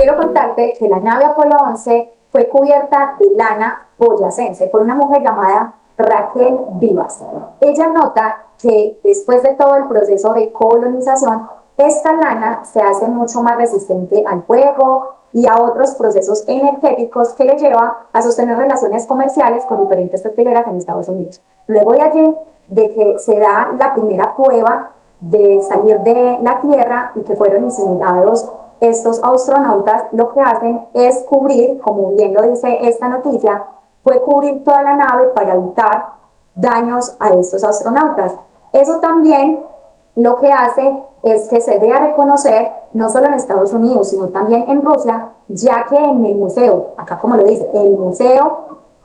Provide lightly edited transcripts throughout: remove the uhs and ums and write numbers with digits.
quiero contarte que la nave Apolo 11 fue cubierta de lana boyacense por una mujer llamada Raquel Vivas. Ella nota que después de todo el proceso de colonización, esta lana se hace mucho más resistente al fuego y a otros procesos energéticos que le lleva a sostener relaciones comerciales con diferentes textileras en Estados Unidos. Luego de allí, de que se da la primera prueba de salir de la Tierra y que fueron incinerados estos astronautas, lo que hacen es cubrir, como bien lo dice esta noticia, fue cubrir toda la nave para evitar daños a estos astronautas. Eso también lo que hace es que se dé a reconocer, no solo en Estados Unidos, sino también en Rusia, ya que en el museo, acá como lo dice, el Museo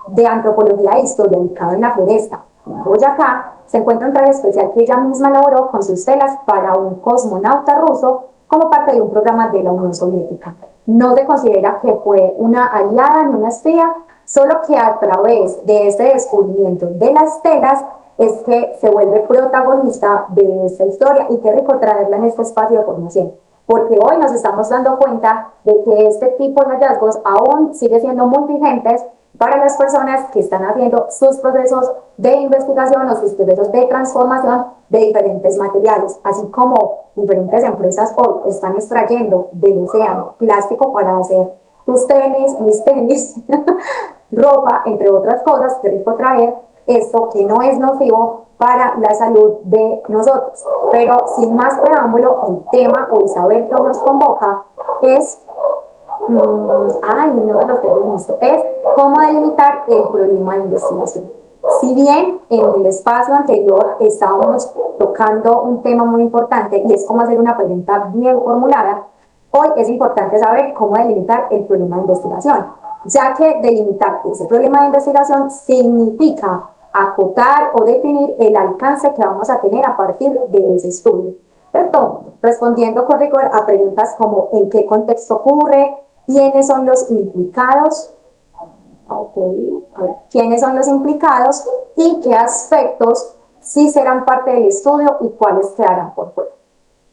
de Antropología e Historia, ubicado en la Floresta, en Boyacá, se encuentra un traje especial que ella misma elaboró con sus telas para un cosmonauta ruso como parte de un programa de la Unión Soviética. No se considera que fue una aliada ni una espía, solo que a través de este descubrimiento de las telas es que se vuelve protagonista de esta historia y qué rico traerla en este espacio de formación. Porque hoy nos estamos dando cuenta de que este tipo de hallazgos aún sigue siendo muy vigentes para las personas que están haciendo sus procesos de investigación o sus procesos de transformación de diferentes materiales, así como diferentes empresas hoy están extrayendo del océano plástico para hacer tus tenis, mis tenis, ropa, entre otras cosas, que rico traer esto que no es nocivo para la salud de nosotros. Pero sin más preámbulo, el tema o el saber que nos convoca es no lo tengo listo, es cómo delimitar el problema de investigación. Si bien en el espacio anterior estábamos tocando un tema muy importante y es cómo hacer una pregunta bien formulada, hoy es importante saber cómo delimitar el problema de investigación, ya que delimitar ese problema de investigación significa acotar o definir el alcance que vamos a tener a partir de ese estudio. ¿Cierto? Respondiendo con rigor a preguntas como en qué contexto ocurre, quiénes son los implicados, quiénes son los implicados y qué aspectos sí serán parte del estudio y cuáles quedarán por fuera.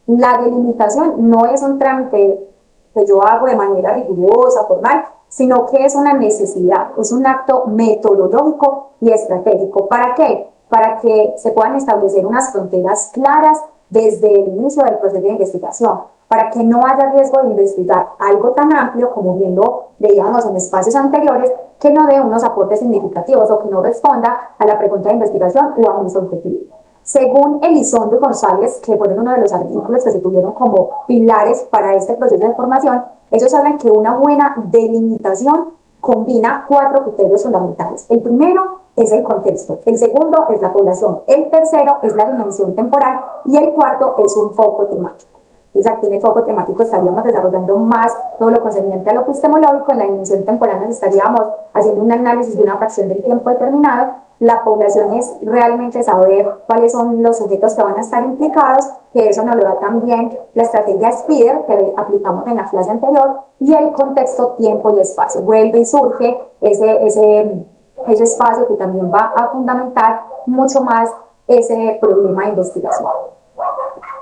La delimitación no es un trámite que yo hago de manera rigurosa, formal, sino que es una necesidad, es un acto metodológico y estratégico. ¿Para qué? Para que se puedan establecer unas fronteras claras desde el inicio del proceso de investigación, para que no haya riesgo de investigar algo tan amplio como bien lo veíamos en espacios anteriores, que no dé unos aportes significativos o que no responda a la pregunta de investigación o a mis objetivos. Según Elizondo y González, que fueron uno de los artículos que se tuvieron como pilares para este proceso de formación, ellos hablan que una buena delimitación combina 4 criterios fundamentales. El primero es el contexto, el segundo es la población, el tercero es la dimensión temporal y el cuarto es un foco temático. Entonces aquí en el foco temático estaríamos desarrollando más todo lo concerniente a lo epistemológico, en la dimensión temporal nos estaríamos haciendo un análisis de una fracción del tiempo determinado. La población es realmente saber cuáles son los sujetos que van a estar implicados, que eso nos lo da también la estrategia SPIDER que aplicamos en la clase anterior, y el contexto, tiempo y espacio. Vuelve y surge ese espacio que también va a fundamentar mucho más ese problema de investigación.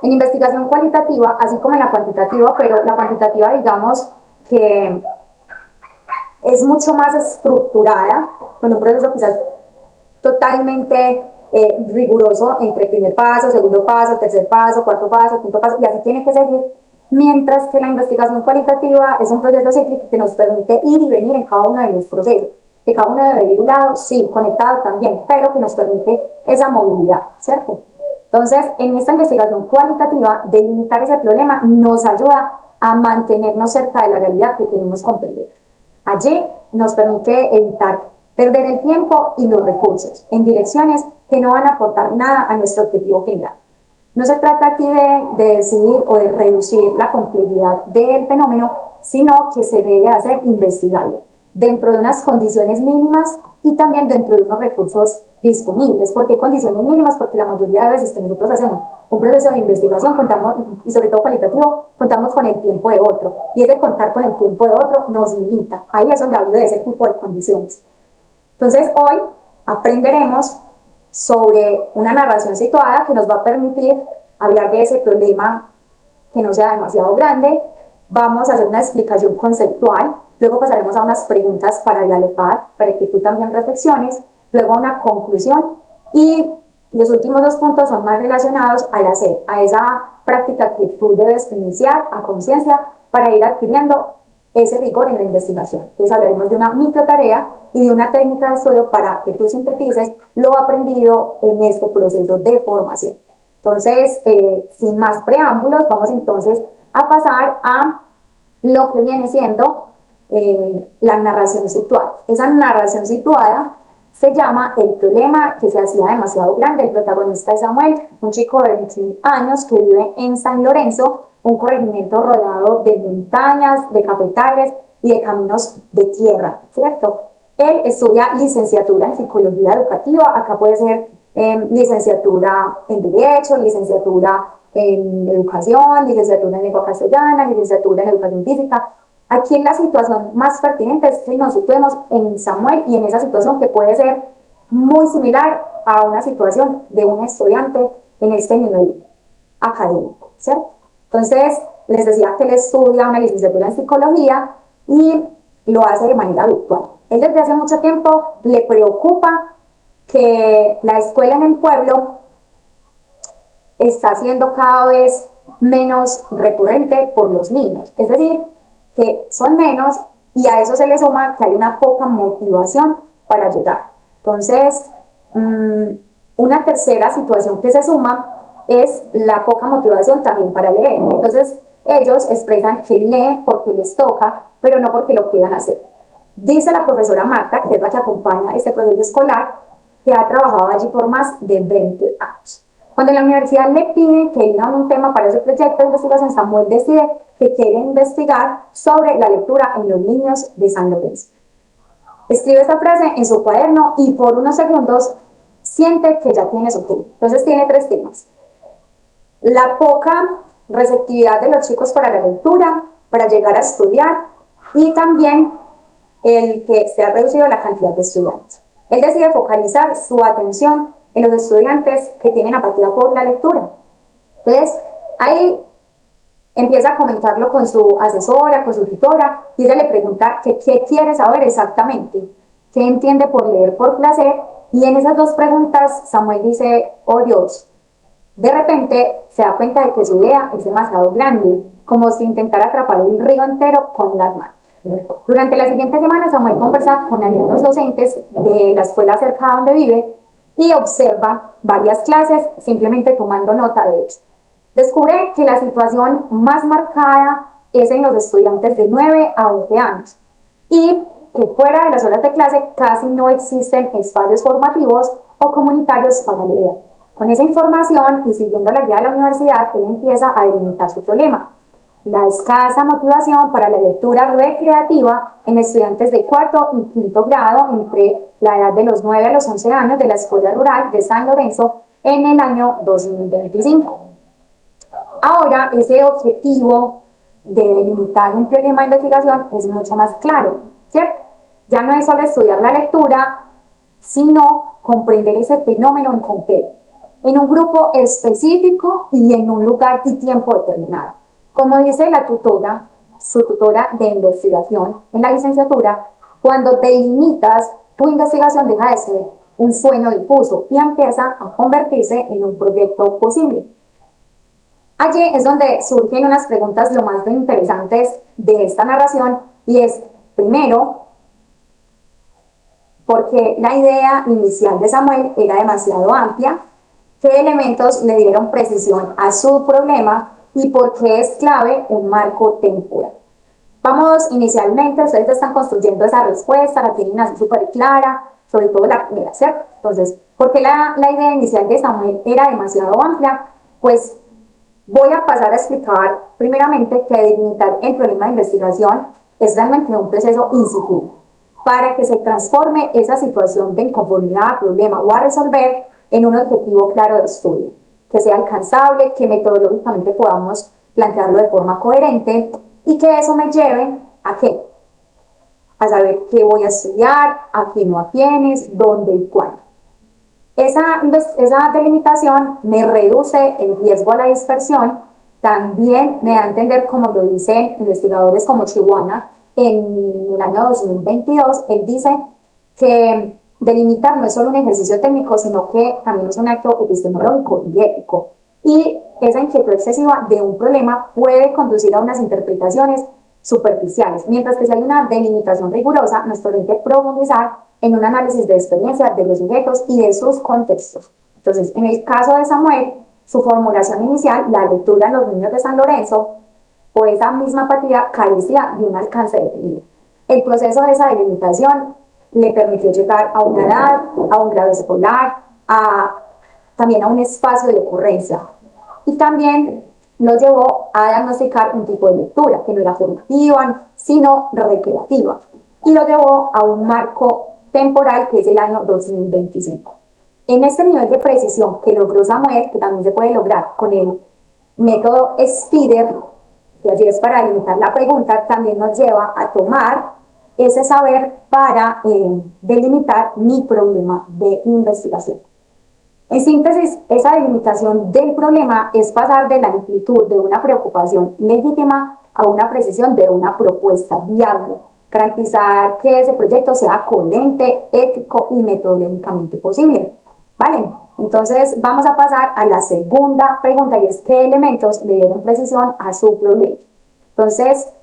En investigación cualitativa, así como en la cuantitativa, pero la cuantitativa digamos que es mucho más estructurada, con un proceso quizás totalmente riguroso entre primer paso, segundo paso, tercer paso, cuarto paso, quinto paso, y así tiene que seguir, mientras que la investigación cualitativa es un proceso cíclico que nos permite ir y venir en cada uno de los procesos, que cada uno debe ir lado, sí, conectado también, pero que nos permite esa movilidad, ¿cierto? Entonces, en esta investigación cualitativa, delimitar ese problema nos ayuda a mantenernos cerca de la realidad que queremos comprender. Allí nos permite evitar perder el tiempo y los recursos en direcciones que no van a aportar nada a nuestro objetivo general. No se trata aquí de decidir o de reducir la complejidad del fenómeno, sino que se debe hacer investigable dentro de unas condiciones mínimas y también dentro de unos recursos disponibles. ¿Por qué condiciones mínimas? Porque la mayoría de veces que nosotros hacemos un proceso de investigación, contamos, y sobre todo cualitativo, contamos con el tiempo de otro. Y ese contar con el tiempo de otro nos limita. Ahí es donde hablo de ese tipo de condiciones. Entonces, hoy aprenderemos sobre una narración situada que nos va a permitir hablar de ese problema que no sea demasiado grande vamos a hacer una explicación conceptual, luego pasaremos a unas preguntas para dialogar, para que tú también reflexiones, luego a una conclusión y los últimos dos puntos son más relacionados al hacer, a esa práctica que tú debes iniciar a conciencia para ir adquiriendo ese rigor en la investigación. Entonces hablaremos de una micro tarea y de una técnica de estudio para que tú sintetices lo aprendido en este proceso de formación. Entonces, sin más preámbulos, vamos entonces a pasar a lo que viene siendo la narración situada. Esa narración situada se llama El problema que se hacía demasiado grande. El protagonista es Samuel, un chico de 21 años que vive en San Lorenzo, un corregimiento rodeado de montañas, de cafetales y de caminos de tierra, ¿cierto? Él estudia licenciatura en psicología educativa, acá puede ser licenciatura en Derecho, licenciatura en Educación, licenciatura en Lengua Castellana, licenciatura en Educación Física. Aquí la situación más pertinente es que nos situemos en Samuel y en esa situación que puede ser muy similar a una situación de un estudiante en este nivel académico, ¿cierto? Entonces, les decía que él estudia una licenciatura en Psicología y lo hace de manera virtual. Él desde hace mucho tiempo le preocupa que la escuela en el pueblo está siendo cada vez menos recurrente por los niños, es decir, que son menos y a eso se le suma que hay una poca motivación para llegar. Entonces, una tercera situación que se suma es la poca motivación también para leer. Entonces, ellos expresan que leen porque les toca, pero no porque lo quieran hacer. Dice la profesora Marta, que es la que acompaña este proceso escolar, que ha trabajado allí por más de 20 años. Cuando la universidad le pide que elija un tema para ese proyecto de investigación, Samuel decide que quiere investigar sobre la lectura en los niños de San Lorenzo. Escribe esta frase en su cuaderno y por unos segundos siente que ya tiene su tema. Entonces tiene tres temas. La poca receptividad de los chicos para la lectura, para llegar a estudiar, y también el que se ha reducido la cantidad de estudiantes. Él decide focalizar su atención en los estudiantes que tienen apatía por la lectura. Entonces, ahí empieza a comentarlo con su asesora, con su tutora, y ella le pregunta que qué quiere saber exactamente, qué entiende por leer por placer, y en esas dos preguntas Samuel dice, oh Dios, de repente se da cuenta de que su idea es demasiado grande, como si intentara atrapar el río entero con las manos. Durante la siguiente semana, Samuel conversa con algunos docentes de la escuela cerca donde vive y observa varias clases simplemente tomando nota de ellos. Descubre que la situación más marcada es en los estudiantes de 9 a 11 años y que fuera de las horas de clase casi no existen espacios formativos o comunitarios para leer. Con esa información y siguiendo la guía de la universidad, él empieza a delimitar su problema: la escasa motivación para la lectura recreativa en estudiantes de cuarto y quinto grado entre la edad de los 9 a los 11 años de la Escuela Rural de San Lorenzo en el año 2025. Ahora, ese objetivo de delimitar un problema de investigación es mucho más claro, ¿cierto? Ya no es solo estudiar la lectura, sino comprender ese fenómeno en concreto, en un grupo específico y en un lugar y tiempo determinado. Como dice la tutora, su tutora de investigación en la licenciatura, cuando delimitas tu investigación deja de ser un sueño difuso y empieza a convertirse en un proyecto posible. Allí es donde surgen unas preguntas lo más interesantes de esta narración y es, primero, porque la idea inicial de Samuel era demasiado amplia, qué elementos le dieron precisión a su problema y por qué es clave un marco temporal. Vamos inicialmente, ustedes están construyendo esa respuesta, la tienen así súper clara, sobre todo la primera, ¿cierto? Entonces, ¿por qué la idea inicial de Samuel era demasiado amplia? Pues voy a pasar a explicar primeramente que delimitar el problema de investigación es realmente un proceso incisivo para que se transforme esa situación de inconformidad, problema o a resolver en un objetivo claro de estudio, que sea alcanzable, que metodológicamente podamos plantearlo de forma coherente y que eso me lleve a qué, a saber qué voy a estudiar, a quién o a quiénes, dónde y cuándo. Esa delimitación me reduce el riesgo a la dispersión También me da a entender, como lo dicen investigadores como Chihuahua, en el año 2022, él dice que delimitar no es solo un ejercicio técnico, sino que también es un acto epistemológico y ético. Y esa inquietud excesiva de un problema puede conducir a unas interpretaciones superficiales, mientras que si hay una delimitación rigurosa, nos permite profundizar en un análisis de experiencia de los sujetos y de sus contextos. Entonces, en el caso de Samuel, su formulación inicial, la lectura en los niños de San Lorenzo, o esa misma partida carecía de un alcance definido. El proceso de esa delimitación le permitió llegar a una edad, a un grado escolar, también a un espacio de ocurrencia. Y también nos llevó a diagnosticar un tipo de lectura que no era formativa, sino recreativa. Y lo llevó a un marco temporal que es el año 2025. En este nivel de precisión que logró Samuel, que también se puede lograr con el método Spider, que así es para limitar la pregunta, también nos lleva a tomar ese saber para delimitar mi problema de investigación. En síntesis, esa delimitación del problema es pasar de la amplitud de una preocupación legítima a una precisión de una propuesta viable, garantizar que ese proyecto sea coherente, ético y metodológicamente posible. ¿Vale? Entonces vamos a pasar a la segunda pregunta y es ¿qué elementos le dieron precisión a su problema? Entonces,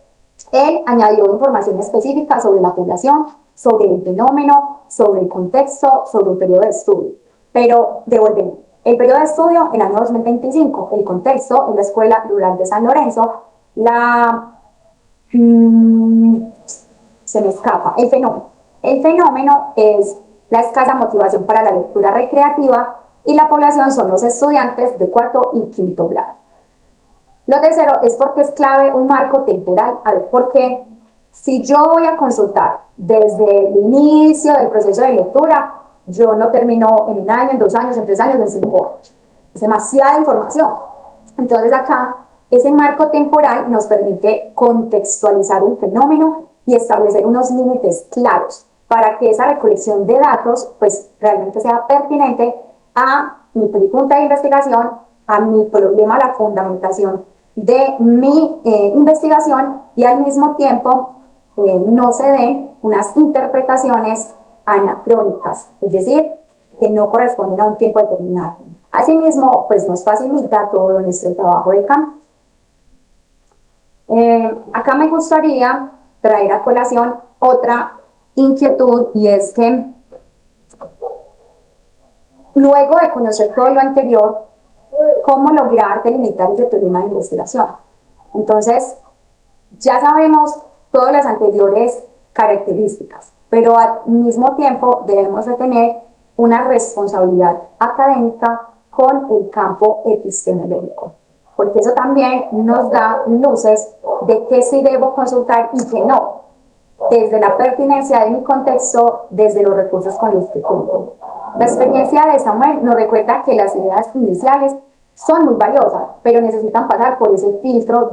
él añadió información específica sobre la población, sobre el fenómeno, sobre el contexto, sobre el periodo de estudio. Pero devolvemos. El periodo de estudio en el año 2025, el contexto en la Escuela Rural de San Lorenzo, se me escapa, el fenómeno. El fenómeno es la escasa motivación para la lectura recreativa y la población son los estudiantes de cuarto y quinto grado. Lo tercero es porque es clave un marco temporal, a ver, porque si yo voy a consultar desde el inicio del proceso de lectura, yo no termino en un año, en 2 años, en 3 años, en 5 años. Es demasiada información. Entonces acá, ese marco temporal nos permite contextualizar un fenómeno y establecer unos límites claros para que esa recolección de datos pues realmente sea pertinente a mi pregunta de investigación, a mi problema, la fundamentación de mi investigación y al mismo tiempo no se den unas interpretaciones anacrónicas, es decir, que no corresponden a un tiempo determinado. Asimismo, pues nos facilita todo nuestro trabajo de campo. Acá me gustaría traer a colación otra inquietud y es que luego de conocer todo lo anterior, ¿cómo lograr delimitar ese problema de investigación? Entonces, ya sabemos todas las anteriores características, pero al mismo tiempo debemos de tener una responsabilidad académica con el campo epistemológico, porque eso también nos da luces de qué sí debo consultar y qué no, desde la pertinencia de mi contexto, desde los recursos con los que cuento. La experiencia de Samuel nos recuerda que las ideas iniciales son muy valiosas, pero necesitan pasar por ese filtro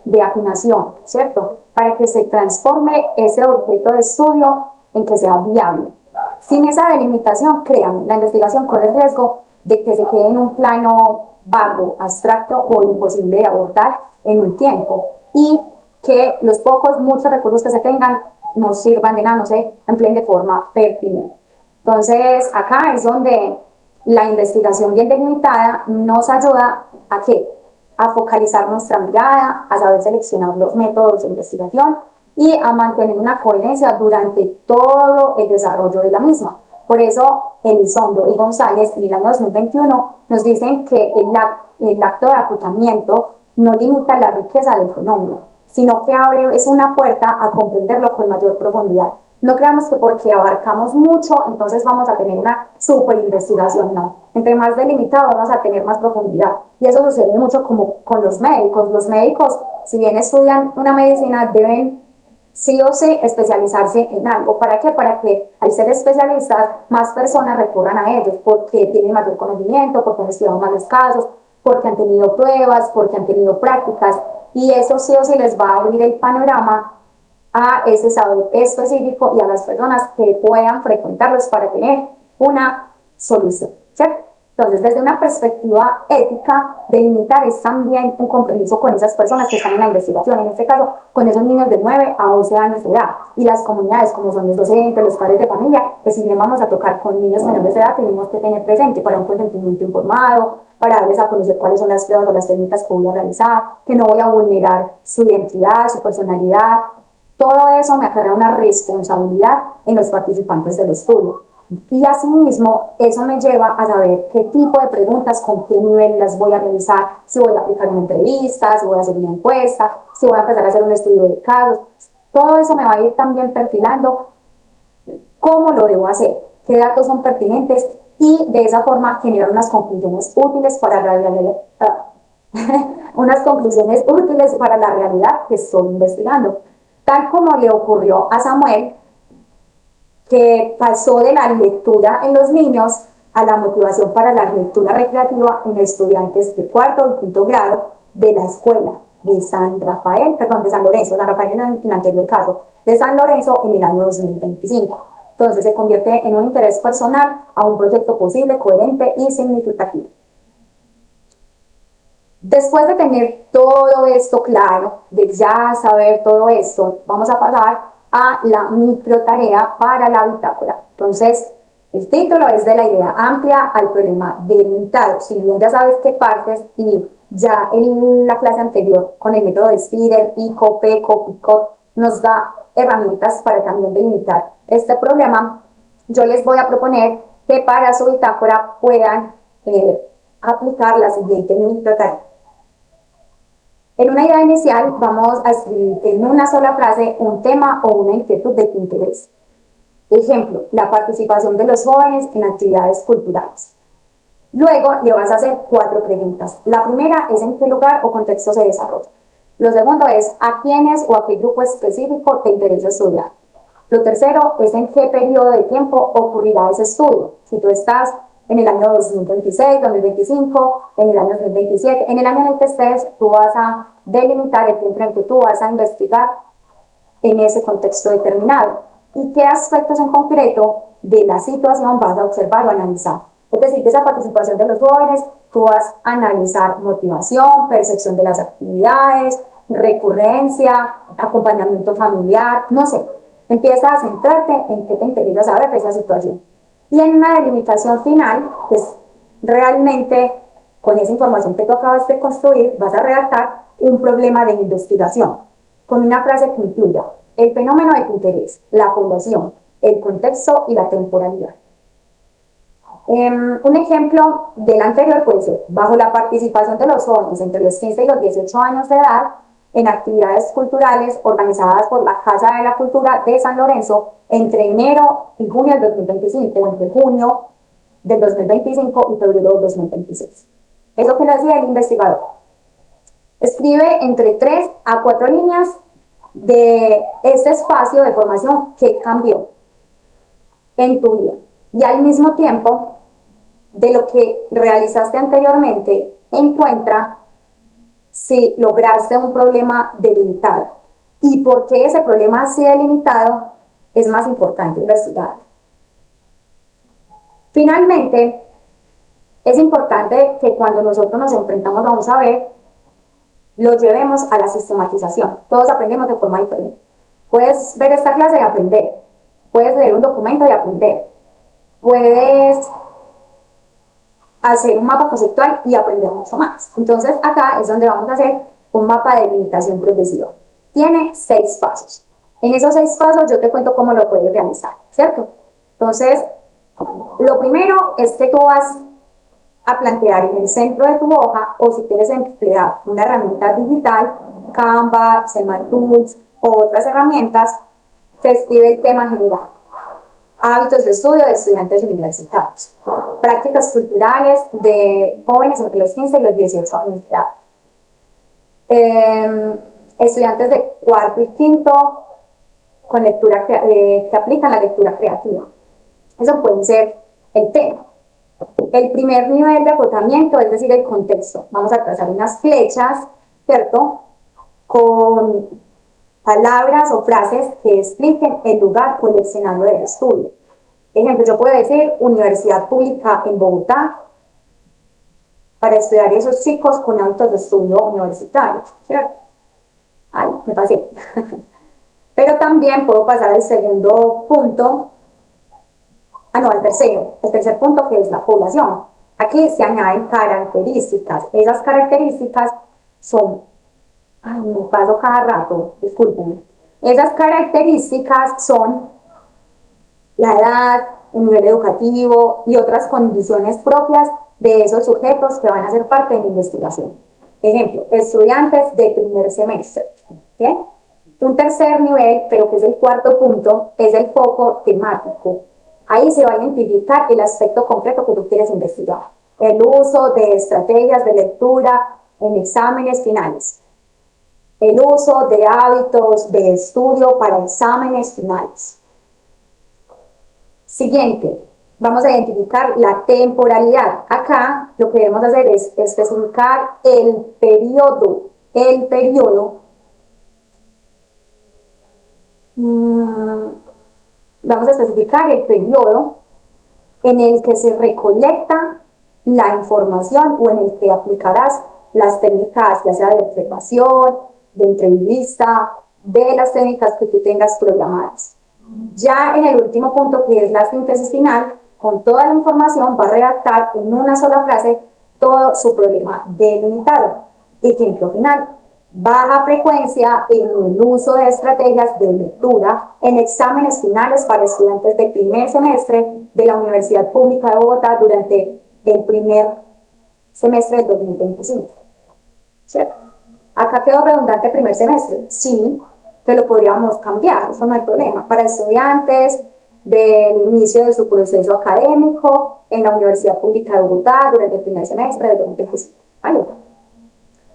de afinación, ¿cierto? Para que se transforme ese objeto de estudio en que sea viable. Sin esa delimitación, créanme, la investigación corre el riesgo de que se quede en un plano vago, abstracto o imposible de abordar en un tiempo y que los muchos recursos que se tengan no sirvan de nada, no se empleen de forma pertinente. Entonces, acá es donde la investigación bien delimitada nos ayuda ¿a qué? A focalizar nuestra mirada, a saber seleccionar los métodos de investigación y a mantener una coherencia durante todo el desarrollo de la misma. Por eso, Elizondo y González en el año 2021 nos dicen que el acto de acotamiento no limita la riqueza del fenómeno, sino que es una puerta a comprenderlo con mayor profundidad. No creamos que porque abarcamos mucho, entonces vamos a tener una super investigación, no. Entre más delimitado vamos a tener más profundidad. Y eso sucede mucho como con los médicos. Los médicos, si bien estudian una medicina, deben sí o sí especializarse en algo. ¿Para qué? Para que al ser especialistas, más personas recurran a ellos, porque tienen mayor conocimiento, porque han estudiado más los casos, porque han tenido pruebas, porque han tenido prácticas, y eso sí o sí les va a abrir el panorama a ese saber específico y a las personas que puedan frecuentarlos para tener una solución, ¿cierto? Entonces, desde una perspectiva ética, delimitar es también un compromiso con esas personas que están en la investigación, en este caso, con esos niños de 9 a 11 años de edad. Y las comunidades, como son los docentes, los padres de familia, que si bien vamos a tocar con niños menores de edad, tenemos que tener presente para un consentimiento informado, para darles a conocer cuáles son las pruebas o las técnicas que voy a realizar, que no voy a vulnerar su identidad, su personalidad. Todo eso me acarrea una responsabilidad en los participantes del estudio. Y asimismo, eso me lleva a saber qué tipo de preguntas, con qué nivel las voy a realizar, si voy a aplicar una entrevista, si voy a hacer una encuesta, si voy a empezar a hacer un estudio de casos. Todo eso me va a ir también perfilando cómo lo debo hacer, qué datos son pertinentes y de esa forma generar unas conclusiones útiles para la realidad, unas conclusiones útiles para la realidad que estoy investigando. Tal como le ocurrió a Samuel, que pasó de la lectura en los niños a la motivación para la lectura recreativa en estudiantes de cuarto y quinto grado de la escuela de San Rafael, perdón, de San Lorenzo, San Rafael en el anterior caso, de San Lorenzo en el año 2025. Entonces se convierte en un interés personal a un proyecto posible, coherente y significativo. Después de tener todo esto claro, de ya saber todo esto, vamos a pasar a la microtarea para la bitácora. Entonces, el título es de la idea amplia al problema delimitado. Si bien ya sabes qué partes y ya en la clase anterior con el método de Spider, ICO, PECO, PICOT nos da herramientas para también delimitar este problema, yo les voy a proponer que para su bitácora puedan aplicar la siguiente microtarea. En una idea inicial vamos a escribir en una sola frase un tema o una inquietud de tu interés. Ejemplo, la participación de los jóvenes en actividades culturales. Luego le vas a hacer 4 preguntas. La primera es en qué lugar o contexto se desarrolla. Lo segundo es a quiénes o a qué grupo específico te interesa estudiar. Lo tercero es en qué periodo de tiempo ocurrirá ese estudio. Si tú estás en el año 2026, 2025, en el año 2027, en el año en el que estés, tú vas a delimitar el tiempo en el que tú vas a investigar en ese contexto determinado. ¿Y qué aspectos en concreto de la situación vas a observar o analizar? Es decir, de esa participación de los jóvenes, tú vas a analizar motivación, percepción de las actividades, recurrencia, acompañamiento familiar, no sé. Empieza a centrarte en qué te interesa saber de esa situación. Y en una delimitación final, pues realmente con esa información que tú acabas de construir, vas a redactar un problema de investigación con una frase que incluya el fenómeno de tu interés, la población, el contexto y la temporalidad. Un ejemplo del anterior puede ser, bajo la participación de los jóvenes entre los 15 y los 18 años de edad en actividades culturales organizadas por la Casa de la Cultura de San Lorenzo entre enero y junio del 2025, entre junio del 2025 y febrero del 2026. Es lo que nos decía el investigador. Escribe entre 3 a 4 líneas de este espacio de formación que cambió en tu vida y al mismo tiempo de lo que realizaste anteriormente encuentra si lograste un problema delimitado y por qué ese problema así delimitado es más importante investigar. Finalmente, es importante que cuando nosotros nos enfrentamos a un saber, lo llevemos a la sistematización. Todos aprendemos de forma diferente. Puedes ver esta clase y aprender. Puedes leer un documento y aprender. Puedes hacer un mapa conceptual y aprender mucho más. Entonces, acá es donde vamos a hacer un mapa de delimitación progresiva. Tiene 6 pasos. En esos 6 pasos yo te cuento cómo lo puedes realizar, ¿cierto? Entonces, lo primero es que tú vas a plantear en el centro de tu hoja, o si quieres emplear una herramienta digital, Canva, Sematools o otras herramientas, se escribe el tema general. Hábitos de estudio de estudiantes universitarios. Prácticas culturales de jóvenes entre los 15 y los 18 años de edad. Estudiantes de cuarto y quinto con lectura que aplican la lectura creativa. Eso puede ser el tema. El primer nivel de acotamiento, es decir, el contexto. Vamos a trazar unas flechas, ¿cierto? Con palabras o frases que expliquen el lugar o el escenario del estudio. Ejemplo, yo puedo decir Universidad Pública en Bogotá, para estudiar esos chicos con hábitos de estudio universitario, ¿cierto? Ay, me pasé. Pero también puedo pasar al segundo punto, no, al tercero. El tercer punto, que es la población. Aquí se añaden características. Esas características son, ay, me paso cada rato, discúlpenme. Esas características son la edad, el nivel educativo y otras condiciones propias de esos sujetos que van a ser parte de la investigación. Ejemplo, estudiantes de primer semestre. ¿Okay? Un tercer nivel, pero que es el cuarto punto, es el foco temático. Ahí se va a identificar el aspecto concreto que tú quieres investigar. El uso de estrategias de lectura en exámenes finales. El uso de hábitos de estudio para exámenes finales. Siguiente, vamos a identificar la temporalidad. Acá lo que debemos hacer es especificar el periodo. El periodo. Vamos a especificar el periodo en el que se recolecta la información o en el que aplicarás las técnicas, ya sea de observación, de entrevista, de las técnicas que tú tengas programadas. Ya en el último punto, que es la síntesis final, con toda la información va a redactar en una sola frase todo su problema delimitado. Ejemplo final: baja frecuencia en el uso de estrategias de lectura en exámenes finales para estudiantes de primer semestre de la Universidad Pública de Bogotá durante el primer semestre del 2025. ¿Cierto? Acá quedó redundante primer semestre. Sí, que lo podríamos cambiar, eso no hay problema. Para estudiantes del inicio de su proceso académico en la Universidad Pública de Bogotá durante el primer semestre del 2025. Vale.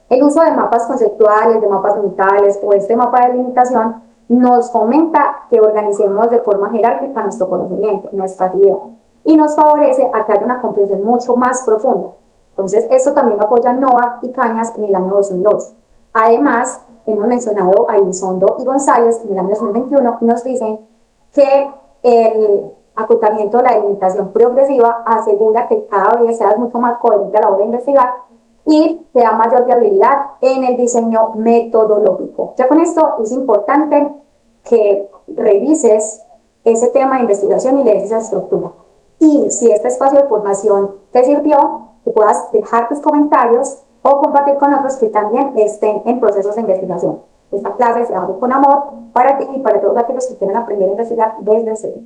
El uso de mapas conceptuales, de mapas mentales o este mapa de delimitación nos fomenta que organicemos de forma jerárquica nuestro conocimiento, nuestra vida, y nos favorece a que haya una comprensión mucho más profunda. Entonces, esto también lo apoya Novak y Cañas en el año 2002. Además, hemos mencionado a Elizondo y González en el año 2021, nos dicen que el acotamiento de la delimitación progresiva asegura que cada vez seas mucho más coherente a la hora de investigar y te da mayor viabilidad en el diseño metodológico. Ya con esto es importante que revises ese tema de investigación y le des esa estructura. Y si este espacio de formación te sirvió, que puedas dejar tus comentarios o compartir con otros que también estén en procesos de investigación. Esta clase se hace con amor para ti y para todos aquellos que quieren aprender a investigar desde cero.